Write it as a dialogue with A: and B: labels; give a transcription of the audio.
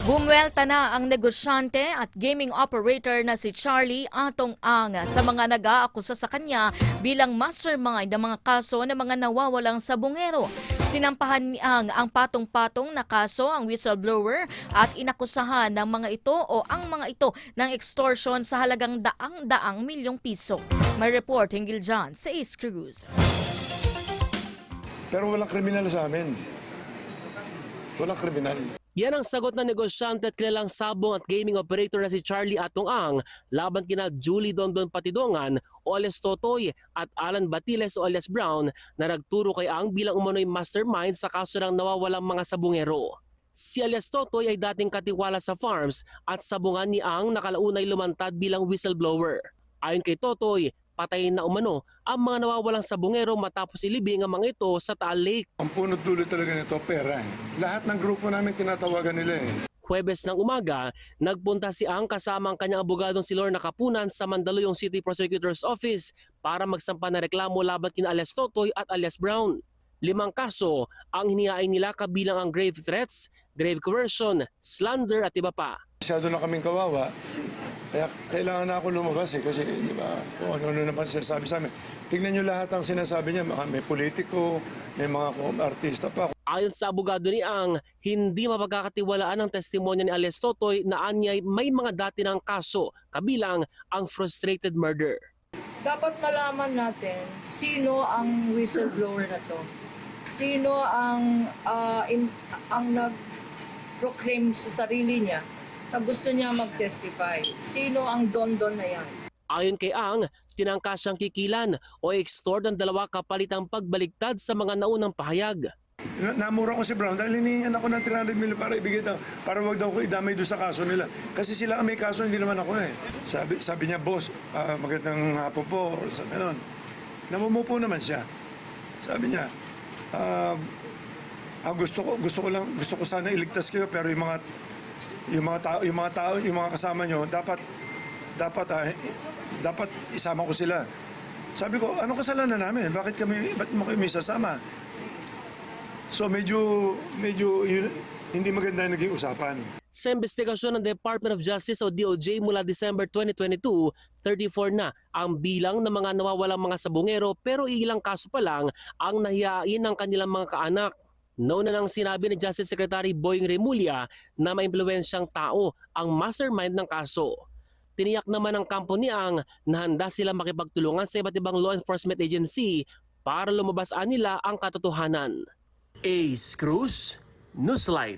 A: Bumwelta na ang negosyante at gaming operator na si Charlie Atong Ang sa mga nag-aakusa sa kanya bilang mastermind ng mga kaso ng mga nawawalang sabungero. Sinampahan ni Ang patong-patong na kaso ang whistleblower at inakusahan ng mga ito o ang mga ito ng extortion sa halagang daang-daang milyong piso. May report hinggil dyan sa Ace Cruz.
B: Pero walang kriminal sa amin. Walang kriminal.
C: Yan ang sagot ng negosyante at kilalang sabong at gaming operator na si Charlie Atong Ang laban kina Julie Dondon Patidongan o alias Totoy at Alan Batiles o alias Brown na nagturo kay Ang bilang umano'y mastermind sa kaso ng nawawalang mga sabungero. Si alias Totoy ay dating katiwala sa farms at sabungan ni Ang nakalaunay lumantad bilang whistleblower. Ayon kay Totoy, patayin na umano ang mga nawawalang sabungero matapos ilibing ang mga ito sa Taal Lake.
B: Ang punot dulo talaga nito, pera. Lahat ng grupo namin tinatawagan nila eh.
C: Huwebes ng umaga, nagpunta si Ang kasama ang kanyang abogadong si Lorna Kapunan sa Mandaluyong City Prosecutor's Office para magsampa ng reklamo laban kina alias Totoy at alias Brown. 5 kaso ang hinihain nila kabilang ang grave threats, grave coercion, slander at iba pa.
B: Masyado na kaming kawawa. Kaya kailangan na ako lumabas eh. Kasi di ba, kung ano-ano naman sinasabi sa amin. Tingnan nyo lahat ang sinasabi niya. May politiko, may mga artista pa.
C: Ayon sa abogado ni Ang, hindi mapagkakatiwalaan ang testimonya ni alias Totoy na anyay may mga dati ng kaso kabilang ang frustrated murder.
D: Dapat malaman natin sino ang whistleblower na to. Sino ang nag-proclaim sa sarili niya na gusto niya mag-testify. Sino ang don-don na yan?
C: Ayon kay Ang, tinangka siyang kikilan o extort ng 2 kapalitang pagbaligtad sa mga naunang pahayag.
B: Namura ko si Brown dahil hinihingan ako ng 300 million para ibigay daw. Para wag daw ko idamay doon sa kaso nila. Kasi sila ang may kaso, hindi naman ako eh. Sabi niya, boss, magandang hapon po. Sabi nun. Namumupo naman siya. Sabi niya, gusto ko sana iligtas kayo pero yung mga kasama nyo dapat isama ko sila. Sabi ko, ano kasalanan namin? Bakit mo kami sasama? So medyo hindi maganda yung naging usapan.
C: Sa investigasyon ng Department of Justice o DOJ mula December 2022, 34 na ang bilang ng mga nawawalang mga sabungero pero ilang kaso pa lang ang nahihain ng kanilang mga kaanak. Noon na nang sinabi ni Justice Secretary Boying Remulla na may impluwensyang tao ang mastermind ng kaso. Tiniyak naman ng kampo ni Ang na handa sila makipagtulungan sa iba't ibang law enforcement agency para lumabas nila ang katotohanan. Ace Cruz, Newslight.